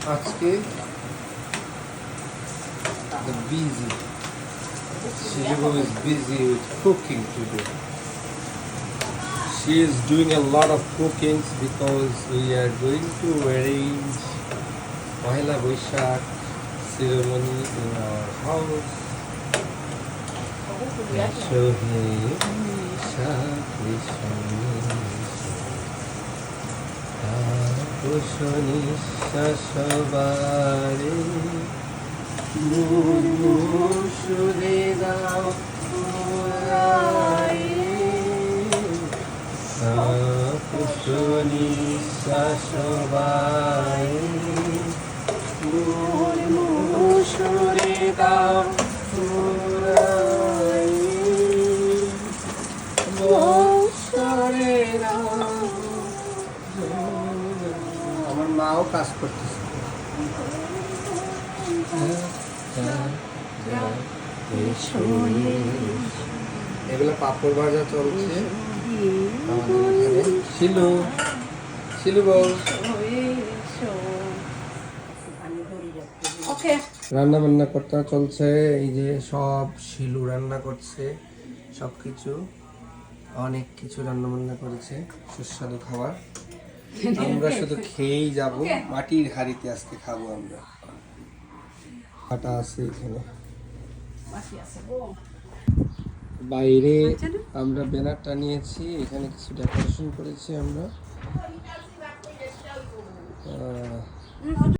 আজকে the busy. Shizuko is busy with cooking today. She is doing a lot of cookings because we are going to arrange Pohela Boishakh ceremony in our house. আমার মাও কাজ করতেছে। এগুলো পাপড় ভাজা চলছে আমাদের এখানে। শিলু শিলু বউ রান্না বান্না করতে চলছে। এই যে সব শিলু রান্না করছে, সব কিছু অনেক কিছু রান্না বান্না করেছে, সুস্বাদু খাবার। আমরা শুধু খেয়েই যাব, মাটির হাঁড়িতে আজকে খাবো আমরা। কাটা আছে এখানে, বাইরে আমরা ব্যানার টানিয়েছি, এখানে কিছু ডেকোরেশন করেছি আমরা।